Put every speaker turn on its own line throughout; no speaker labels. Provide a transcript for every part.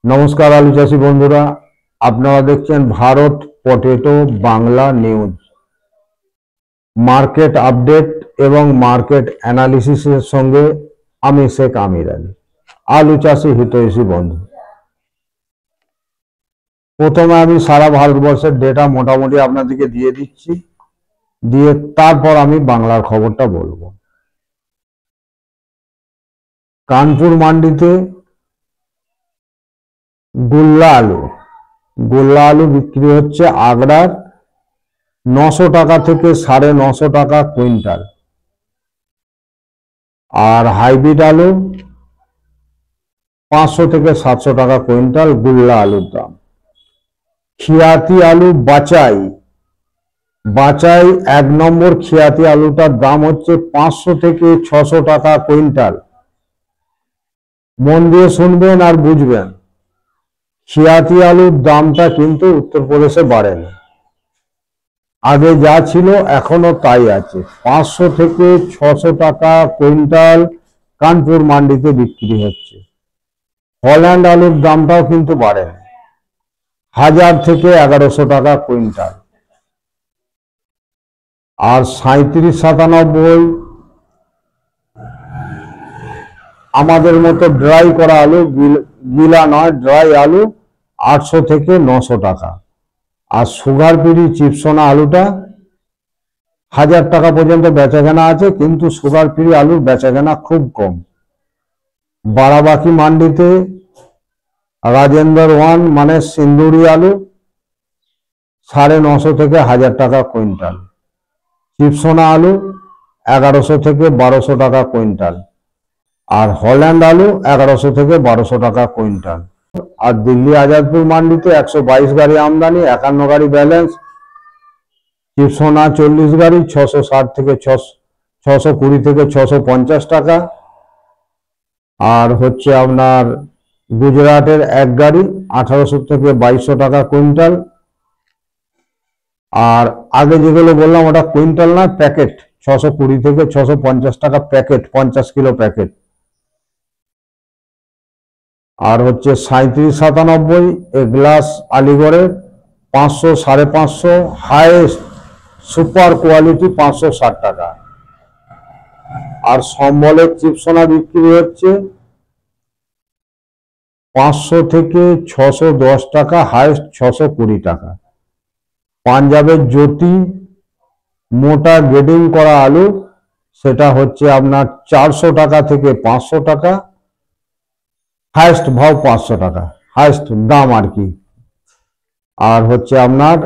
নমস্কার আলু চাষী বন্ধুরা, আপনারা দেখছেন Bharat potato Bangla news. Market update এবং মার্কেট অ্যানালিসিসের সঙ্গে আমি শেখ আমির আলী, আলু চাষী হিতৈষী বন্ধু। প্রথমে আমি সারা ভারতবর্ষের ডেটা মোটামুটি আপনাদেরকে দিয়ে দিচ্ছি, দিয়ে তারপর আমি বাংলার খবরটা বলবো। কানপুর মান্ডিতে গোল্লা আলু বিক্রি হচ্ছে আগ্রার 900 টাকা থেকে 950 টাকা কুইন্টাল, আর হাইব্রিড আলু 500 থেকে 700 টাকা কুইন্টাল গোল্লা আলুর দাম। খিয়াতি আলু বাচাই 1 নম্বর খিয়াতি আলুটার দাম হচ্ছে 500 থেকে 600 টাকা কুইন্টাল। মন দিয়ে শুনবেন আর বুঝবেন, খিয়াতি আলুর দামটা কিন্তু উত্তরপ্রদেশে বাড়েনি, আগে যা ছিল এখনো তাই আছে। 500 থেকে 600 টাকা কুইন্টাল কানপুর মান্ডিতে বিক্রি হচ্ছে। হল্যান্ড আলুর দামটাও কিন্তু বাড়েনি, 1000 থেকে 1100 টাকা কুইন্টাল। আর 3797 আমাদের মতো ড্রাই করা আলু, গিলা নয়, ড্রাই আলু 800 থেকে 900 টাকা। আর সুগার ফ্রি চিপসোনা আলুটা 1000 টাকা পর্যন্ত বেচাকেনা আছে, কিন্তু সুগার ফ্রি আলুর বেচাকেনা খুব কম। বারাবাকি মান্ডিতে রাজেন্দ্র 1 মানে সিন্দুরি আলু 950 থেকে 1000 টাকা কুইন্টাল। চিপসোনা আলু 1100 থেকে 1200 টাকা কুইন্টাল। আর হল্যান্ড আলু 1100 থেকে 1200 টাকা কুইন্টাল। আর দিল্লি আজাদপুর মান্ডিতে 122 গাড়ি আমদানি, 51 গাড়ি ব্যালেন্স। চিপসোনা 40 গাড়ি 660 থেকে 620 থেকে 650 টাকা। আর হচ্ছে আপনার গুজরাটের 1 গাড়ি 1800 থেকে 2200 টাকা কুইন্টাল। আর আগে যেগুলো বললাম ওটা কুইন্টাল না, প্যাকেট, 620 থেকে 650 টাকা প্যাকেট, 50 কিলো প্যাকেট। আর হচ্ছে 3797 এগ্লাস আলিগড়ের 500 550, হাইয়েস্ট সুপার কোয়ালিটি 560 টাকা। আর সম্বলের চিপসোনা বিক্রি হচ্ছে 500 থেকে 610 টাকা, হাইয়েস্ট 620 টাকা। পাঞ্জাবের জ্যোতি মোটা গ্রেডিং করা আলু, সেটা হচ্ছে আপনার 400 টাকা থেকে 500 টাকা, হাইয়েস্ট ভাव 500 টাকা, হাইয়েস্ট দাম আর কি। আর হচ্ছে আপনার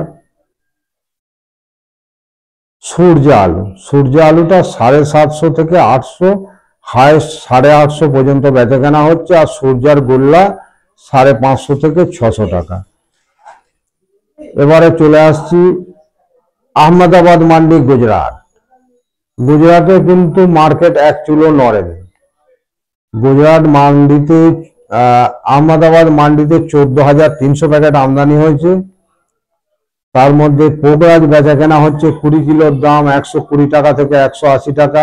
সূর্য আলুটা 750 থেকে 800, হাইয়েস্ট 850 পর্যন্ত বেচাকেনা হচ্ছে। আর সূর্যার গোল্লা 550 থেকে 600 টাকা। এবারে চলে আসছি আহমেদাবাদ মান্ডি, গুজরাটে কিন্তু মার্কেট এক চুলো নড়েনি। গুজরাট মান্ডিতে আহমেদাবাদ মান্ডিতে 14,300 প্যাকেট আমদানি হয়েছে। তার মধ্যে পোগরাজ বেচাকেনা হচ্ছে 20 কিলোর দাম 120 টাকা থেকে 180 টাকা।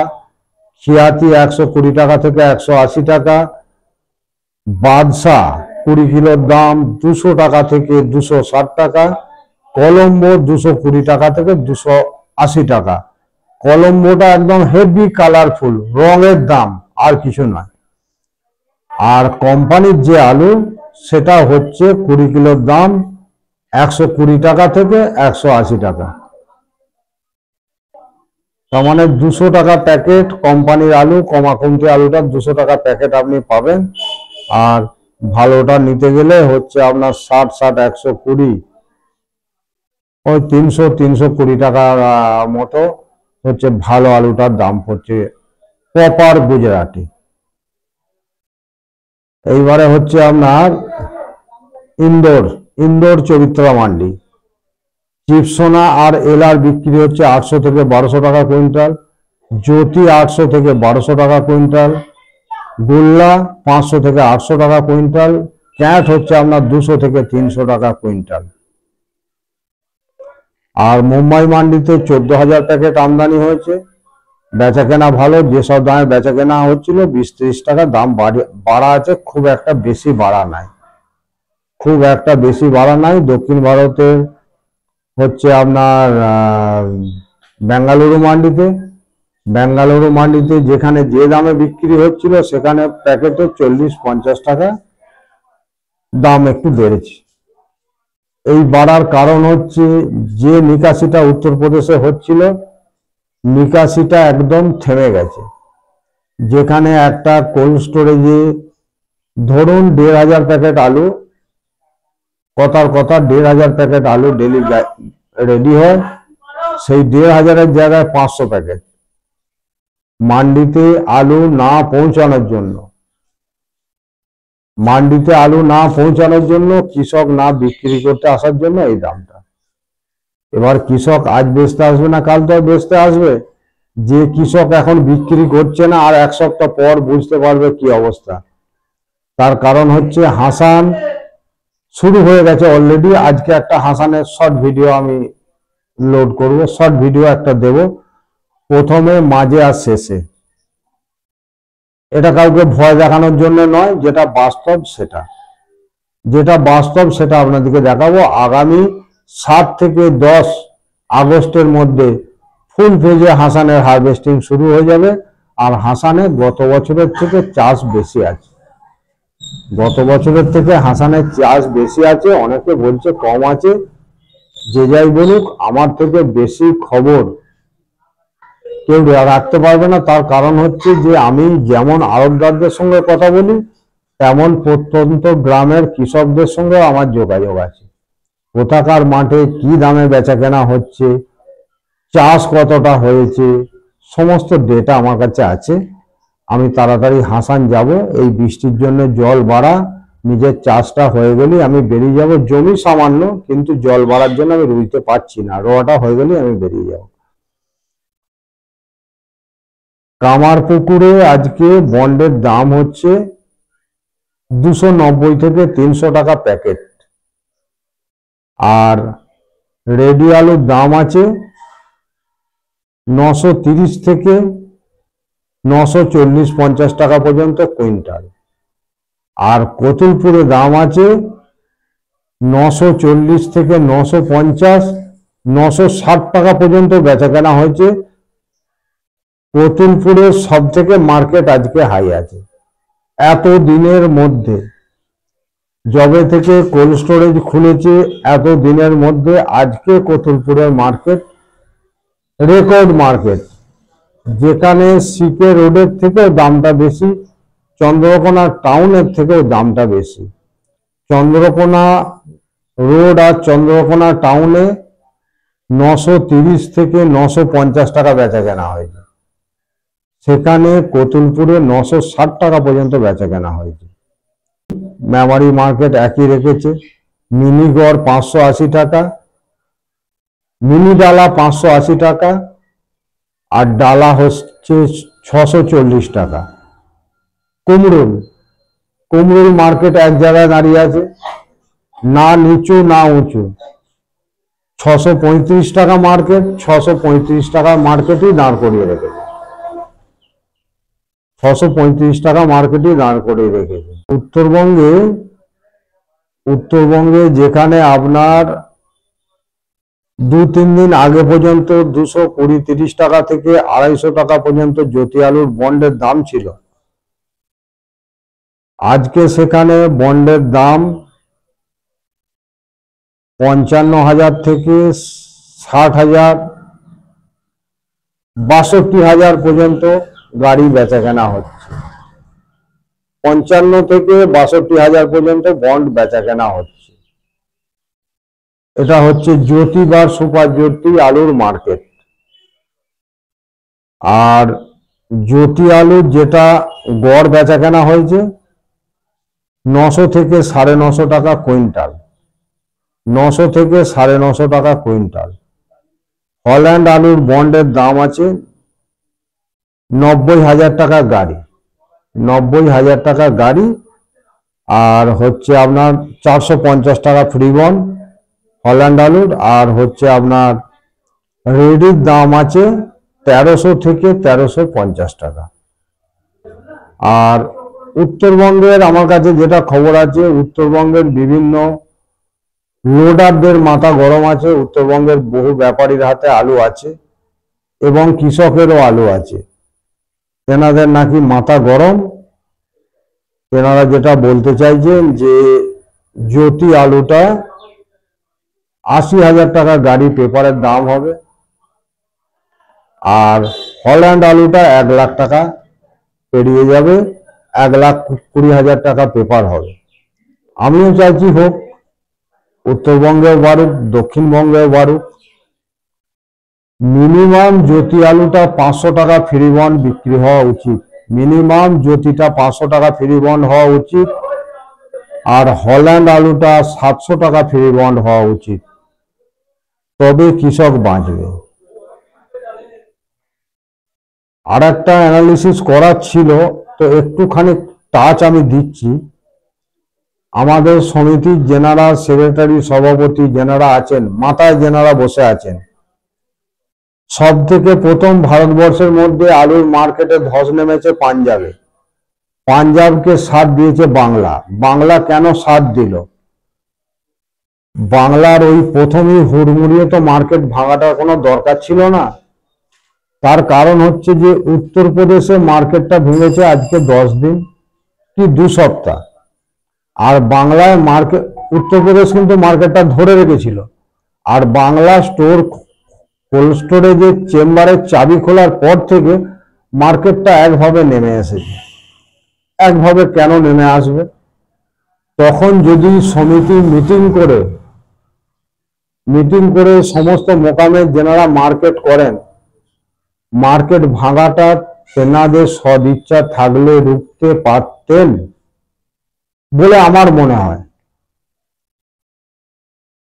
খিয়াতি 120 টাকা থেকে 180 টাকা। বাদশাহ 20 কিলোর দাম 200 টাকা থেকে 260 টাকা। কলম্বো 220 টাকা থেকে 280 টাকা। কলম্বোটা একদম হেভি কালারফুল, রঙের দাম আর কিছু নয়। আর কোম্পানির যে আলু সেটা হচ্ছে 20 কিলোর দাম 120 টাকা থেকে 180 টাকা। তার মানে 200 টাকা প্যাকেট কোম্পানির আলু, কমাকুন্তি আলুটা 200 টাকা প্যাকেট আপনি পাবেন। আর ভালোটা নিতে গেলে হচ্ছে আপনার 60, 120, ওই 320 টাকার মতো হচ্ছে ভালো আলুটার দাম পড়ছে প্রপার গুজরাটি। এইবারে হচ্ছে আপনার ইন্দোর চরিত্রা মান্ডি, চিপসোনা আর এলার বিক্রি হচ্ছে 800 থেকে 1200 টাকা কুইন্টাল। জ্যোতি 800 থেকে 1200 টাকা কুইন্টাল। গোল্লা 500 থেকে 800 টাকা কুইন্টাল। ক্যাট হচ্ছে আপনার 200 থেকে 300 টাকা কুইন্টাল। আর মুম্বাই মান্ডিতে 14,000 প্যাকেট আমদানি হয়েছে, বেচাকেনা ভালো। যেসব দামে বেচাকেনা হচ্ছিল 20-30 টাকা দাম বাড়া আছে, খুব একটা বেশি বাড়া নাই। খুব একটা বেশি বাড়া নাই। দক্ষিণ ভারতের হচ্ছে আপনার বেঙ্গালুরু মান্ডিতে যেখানে যে দামে বিক্রি হচ্ছিল সেখানে প্যাকেটে 40-50 টাকা দাম একটু বেড়েছে। এই বাড়ার কারণ হচ্ছে যে নিকাশিটা উত্তরপ্রদেশে হচ্ছিল, নিকাশিটা একদম থেমে গেছে। যেখানে একটা কোল্ড স্টোরেজে ধরুন 1500 প্যাকেট আলু, কথার কথা 1500 প্যাকেট আলু ডেলি রেডি হয়, সেই 1500-এর জায়গায় 500 প্যাকেট মান্ডিতে আলু না পৌঁছানোর জন্য কৃষক না বিক্রি করতে আসার জন্য এই দামটা। এবার কৃষক আজ বেচতে আসবে না, কাল তো বেচতে আসবে। যে কৃষক এখন বিক্রি করছে না আর এক সপ্তাহ পর বুঝতে পারবে কি অবস্থা। তার কারণ হচ্ছে হাসান শুরু হয়ে গেছে অলরেডি। আজকে একটা হাসানের শর্ট ভিডিও আমি লোড করব, শর্ট ভিডিও একটা দেব, প্রথমে, মাঝে আর শেষে। এটা কাউকে ভয় দেখানোর জন্য নয়, যেটা বাস্তব সেটা আপনাদেরকে দেখাবো। আগামী 7 থেকে 10 আগস্টের মধ্যে ফুল পেজে হাসানের হারভেস্টিং শুরু হয়ে যাবে। আর হাসানে গত বছরের থেকে চাষ বেশি আছে, হাসানের চাষ বেশি আছে। অনেকে বলছে কম আছে, যে যাই বলুক, আমার থেকে বেশি খবর কেউ রাখতে পারবে না। তার কারণ হচ্ছে যে আমি যেমন আড়তদারদের সঙ্গে কথা বলি, তেমন প্রত্যন্ত গ্রামের কৃষকদের সঙ্গে আমার যোগাযোগ আছে। কোথাকার মাঠে কি দামে বেচা কেনা হচ্ছে, চাষ কতটা হয়েছে, সমস্ত ডেটা আমার কাছে আছে। আমি তাড়াতাড়ি হাসান যাব। এই বৃষ্টির জন্য জল বাড়া, নিজের চাষটা হয়ে গেলে আমি বেরিয়ে যাব। জমি সামান্য, কিন্তু জল বাড়ার জন্য আমি রুইতে পারছি না। রোয়াটা হয়ে গেলে আমি বেরিয়ে যাব। কামারপুকুরে আজকে বন্ডের দাম হচ্ছে 290 থেকে 300 টাকা প্যাকেট। আর রেডি আলুর দাম আছে 930 থেকে 940-50 টাকা পর্যন্ত কুইন্টাল। আর কতুলপুরে দাম আছে 940 থেকে 950-960 টাকা পর্যন্ত বেচা কেনা হয়েছে। কতুলপুরের সব থেকে মার্কেট আজকে হাই আছে। এত দিনের মধ্যে, যবে থেকে কোল্ড স্টোরেজ খুলেছে, এত দিনের মধ্যে আজকে কতুলপুরের মার্কেট রেকর্ড মার্কেট। যেখানে সিকে রোডের থেকেও দামটা বেশি, চন্দ্রকোনা টাউনের থেকেও দামটা বেশি। চন্দ্রকোনা রোড আর চন্দ্রকোনা টাউনে 930 থেকে 950 টাকা বেচা কেনা হয়েছে, সেখানে কতুলপুরে 960 টাকা পর্যন্ত বেচা কেনা হয়েছে। মেমারি মার্কেট একই রেখেছে। মিনি গড় 580 টাকা, মিনি ডালা 580 টাকা, আর ডালা হচ্ছে 640 টাকা। কুমরুল মার্কেট এক জায়গায় দাঁড়িয়ে আছে, না নিচু না উঁচু। 635 টাকা মার্কেট, 635 টাকার মার্কেটই দাঁড় করিয়ে রেখেছে। 635 টাকা মার্কেটই দাঁড় করিয়ে রেখেছে। উত্তরবঙ্গে যেখানে আপনার 2-3 দিন আগে পর্যন্ত 220-30 টাকা থেকে 250 টাকা পর্যন্ত জ্যোতি আলুর বন্ডের দাম ছিল, আজকে সেখানে বন্ডের দাম 55,000 থেকে 60,000, 62,000 পর্যন্ত গাড়ি বেচা কেনা হচ্ছে। 55 থেকে 62,000 পর্যন্ত বন্ড বেচা কেনা হচ্ছে। এটা হচ্ছে জ্যোতি বা সুপার জ্যোতি আলুর মার্কেট। আর জ্যোতি আলুর যেটা গড় বেচা কেনা হয়েছে 900 থেকে 950 টাকা কুইন্টাল, 900 থেকে 950 টাকা কুইন্টাল। হল্যান্ড আলুর বন্ডের দাম আছে 90,000 টাকা গাড়ি, 90,000 টাকা গাড়ি। আর হচ্ছে আপনার 450 টাকা ফ্রি বন্ড হল্যান্ড আলুর। আর হচ্ছে আপনার রেডির দাম আছে 1300 থেকে 1350 টাকা। আর উত্তরবঙ্গের আমার কাছে যেটা খবর আছে, উত্তরবঙ্গের বিভিন্ন লোডারদের মাথা গরম আছে। উত্তরবঙ্গের বহু ব্যাপারীর হাতে আলু আছে এবং কৃষকেরও আলু আছে। তেনাদের নাকি মাথা গরম। তেনারা যেটা বলতে চাইছেন যে জ্যোতি আলুটা 80,000 টাকা গাড়ি পেপারের দাম হবে, আর হল্যান্ড আলুটা 1 লাখ টাকা পেরিয়ে যাবে, 1,20,000 টাকা পেপার হবে। আমিও চাইছি হোক, উত্তরবঙ্গেও বাড়ুক, দক্ষিণবঙ্গেও বাড়ুক। মিনিমাম জ্যোতি আলুটা 500 টাকা ফ্রি বন্ড বিক্রি হওয়া উচিত। মিনিমাম জ্যোতিটা 500 টাকা ফ্রি বন্ড হওয়া উচিত, আর হল্যান্ড আলুটা 700 টাকা ফ্রি বন্ড হওয়া উচিত। তবে কৃষক বাঁচবে। আর একটা অ্যানালিসিস করার ছিল, তো একটুখানি টাচ আমি দিচ্ছি। আমাদের সমিতির যেনারা সেক্রেটারি, সভাপতি যেনারা আছেন, মাথায় যেনারা বসে আছেন, সব থেকে প্রথম ভারতবর্ষের মধ্যে আলুর মার্কেটে ধস নেমেছে পাঞ্জাবে। পাঞ্জাবকে সাথ দিয়েছে বাংলা। বাংলা কেন সাথ দিল? বাংলার ওই প্রথমেই হুড়মুড়িয়ে তো মার্কেট ভাঙাটার কোনো দরকার ছিল না। তার কারণ হচ্ছে যে উত্তরপ্রদেশে মার্কেটটা ভেঙেছে আজকে 10 দিন কি 2 সপ্তাহ, আর বাংলায় মার্কেট, উত্তরপ্রদেশ কিন্তু মার্কেটটা ধরে রেখেছিল। আর বাংলা স্টোর, কোল্ড স্টোরেজের চেম্বারের চাবি খোলার পর থেকে মার্কেটটা একভাবে নেমে এসেছে। একভাবে কেন নেমে আসবে? তখন যদি সমিতি মিটিং করে সমস্ত মোকামে যেনারা মার্কেট করেন, মার্কেট ভাঙাটা তেনাদের সদিচ্ছা থাকলে রুখতে পারতেন বলে আমার মনে হয়।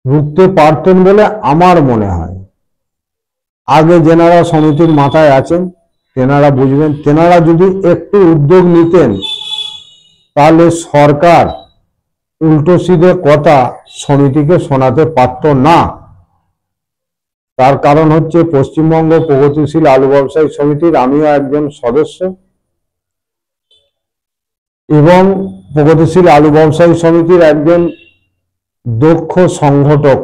রুখতে পারতেন বলে আমার মনে হয়। আগে যেনারা সমিতির মাথায় আছেন তেনারা বুঝবেন। তেনারা যদি একটু উদ্যোগ নিতেন তাহলে সরকার উল্টো সিধে কথা সমিতিকে শোনাতে পারত না। তার কারণ হচ্ছে পশ্চিমবঙ্গ প্রগতিশীল আলু ব্যবসায়ী সমিতির আমিও একজন সদস্য, এবং প্রগতিশীল আলু ব্যবসায়ী সমিতির একজন দক্ষ সংগঠক।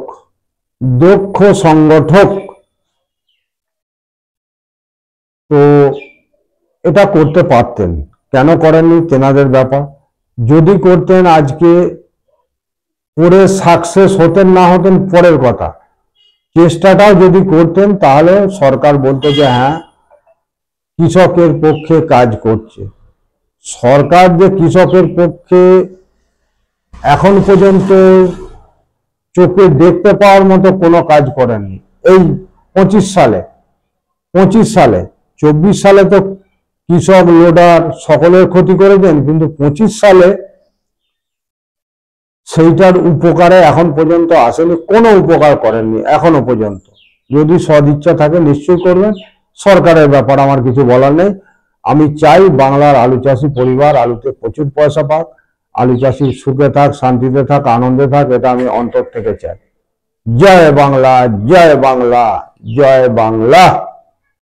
তো এটা করতে পারতেন, কেন করেননি তেনাদের ব্যাপার। যদি করতেন আজকে করে সাকসেস হতেন না হতেন পরের কথা, চেষ্টাটাও যদি করতেন তাহলে সরকার বলতো যে হ্যাঁ কৃষকের পক্ষে কাজ করছে। সরকার যে কৃষকের পক্ষে এখন পর্যন্ত চোখে দেখতে পাওয়ার মতো কোনো কাজ করেননি। এই 25 সালে 24 সালে তো কৃষক, লোডার সকলের ক্ষতি করেছেন, কিন্তু 25 সালে সেইটার উপকারে এখন পর্যন্ত আসেনি, কোনো উপকার করেননি এখনো পর্যন্ত। যদি সদিচ্ছা থাকে নিশ্চয়ই করবেন। সরকারের ব্যাপার আমার কিছু বলার নেই। আমি চাই বাংলার আলু চাষি পরিবার আলুতে প্রচুর পয়সা পাক, আলু চাষি সুখে থাক, শান্তিতে থাক, আনন্দে থাক, এটা আমি অন্তর থেকে চাই। জয় বাংলা, জয় বাংলা, জয় বাংলা।